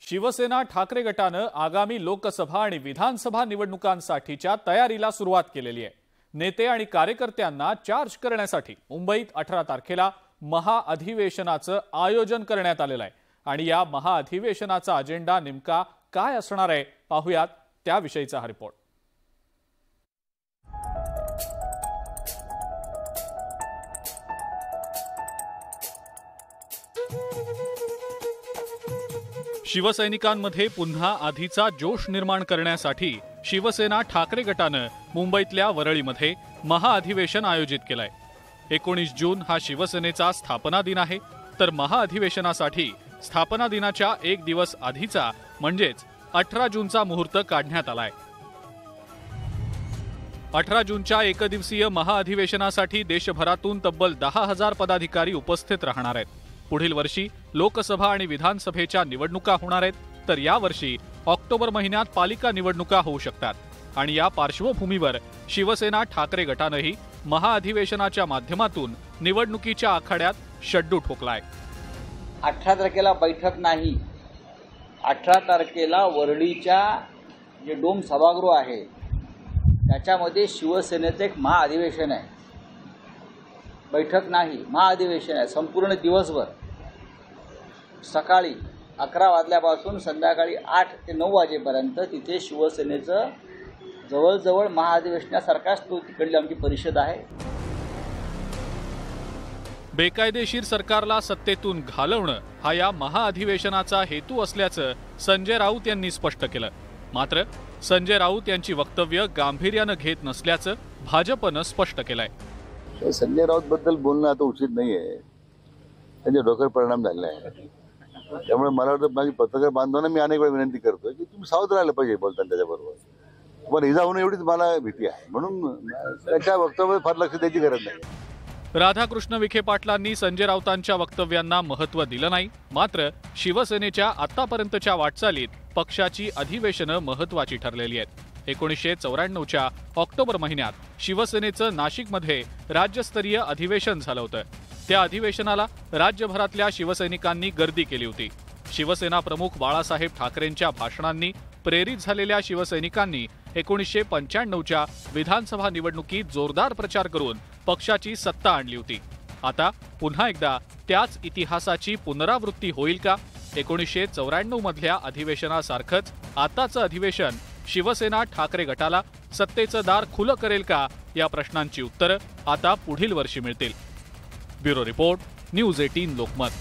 शिवसेना ठाकरे गटानं आगामी लोकसभा आणि विधानसभा निवडणुकांसाठीच्या तयारीला सुरुवात केलेली आहे। नेते आणि कार्यकर्त्यांना चार्ज करण्यासाठी मुंबईत 18 तारखेला महाअधिवेशनाचं आयोजन करण्यात आलेलं आहे आणि या महाअधिवेशनाचा अजेंडा नेमका काय असणार आहे पाहूयात त्याविषयीचा हा रिपोर्ट। शिवसैनिकांमध्ये पुन्हा आधीचा जोश निर्माण करण्यासाठी शिवसेना ठाकरे गटानं मुंबईतल्या वरळीमध्ये महाअधिवेशन आयोजित केलंय। 19 जून हा शिवसेनेचा स्थापना दिन आहे, तर महाअधिवेशनासाठी स्थापना दिनाच्या एक दिवस आधीचा म्हणजेच 18 जूनचा मुहूर्त काढण्यात आलाय। 18 जूनच्या एकदिवसीय महाअधिवेशनासाठी देशभरातून तब्बल 10,000 पदाधिकारी उपस्थित राहणार आहेत। पुढील वर्षी लोकसभा आणि विधानसभेच्या निवडणुका होणार आहेत, तर या वर्षी ऑक्टोबर महिन्यात पालिका निवडणुका होऊ शकतात आणि या पार्श्वभूमीवर शिवसेना ठाकरे गटानंही महाअधिवेशनाच्या माध्यमातून निवडणुकीच्या आखाड्यात शड्डू ठोकलाय। 18 तारखेला बैठक नाही, 18 तारखेला वरळीच्या जे डोम सभागृह आहे त्याच्यामध्ये शिवसेनेचं एक महाअधिवेशन आहे। बैठक नाही, महाअधिवेशन आहे। संपूर्ण दिवसभर सकाळी 11 वाजल्यापासून संध्याकाळी 8 ते 9 वाजेपर्यंत तिथे शिवसेनेचं जवळजवळ महाअधिवेशनासारखाच तो तिकडली आमची परिषद आहे। बेकायदेशीर सरकारला सत्तेतून घालवणं हा या महाअधिवेशनाचा हेतू असल्याचं संजय राऊत यांनी स्पष्ट केलं। मात्र संजय राऊत यांची वक्तव्य गांभीर्यानं घेत नसल्याचं भाजपनं स्पष्ट केलंय। संजय राऊत बद्दल बोलणं आता उचित नाहीये, त्यांच्या डोक्यावर परिणाम झालेला आहे। त्यामुळे मला वाटतं माझी पत्रकार बांधवांना मी अनेक वेळा विनंती करतोय की तुम्ही सावध राहायला पाहिजे बोलताना त्याच्याबरोबर। तुम्हाला इजा होणं एवढीच मला भीती आहे, म्हणून त्याच्या वक्तव्यावर फार लक्ष द्यायची गरज नाही। राधाकृष्ण विखे पाटलांनी संजय राऊतांच्या वक्तव्यांना महत्त्व दिलं नाही, मात्र शिवसेनेच्या आतापर्यंतच्या वाटचालीत पक्षाची अधिवेशनं महत्त्वाची ठरलेली आहेत। 1994च्या ऑक्टोबर महिन्यात शिवसेनेचं नाशिकमध्ये राज्यस्तरीय अधिवेशन झालं होतं। त्या अधिवेशनाला राज्यभरातल्या शिवसैनिकांनी गर्दी केली होती। शिवसेना प्रमुख बाळासाहेब ठाकरेंच्या भाषणांनी प्रेरित झालेल्या शिवसैनिकांनी 1995च्या विधानसभा निवडणुकीत जोरदार प्रचार करून पक्षाची सत्ता आणली होती। आता पुन्हा एकदा त्याच इतिहासाची पुनरावृत्ती होईल का? 1994 मधल्या अधिवेशनासारखंच आताचं अधिवेशन शिवसेना ठाकरे गटाला सत्तेचं दार खुलं करेल का? या प्रश्नांची उत्तरं आता पुढील वर्षी मिळतील। Bureau report, news 18 Lokmat.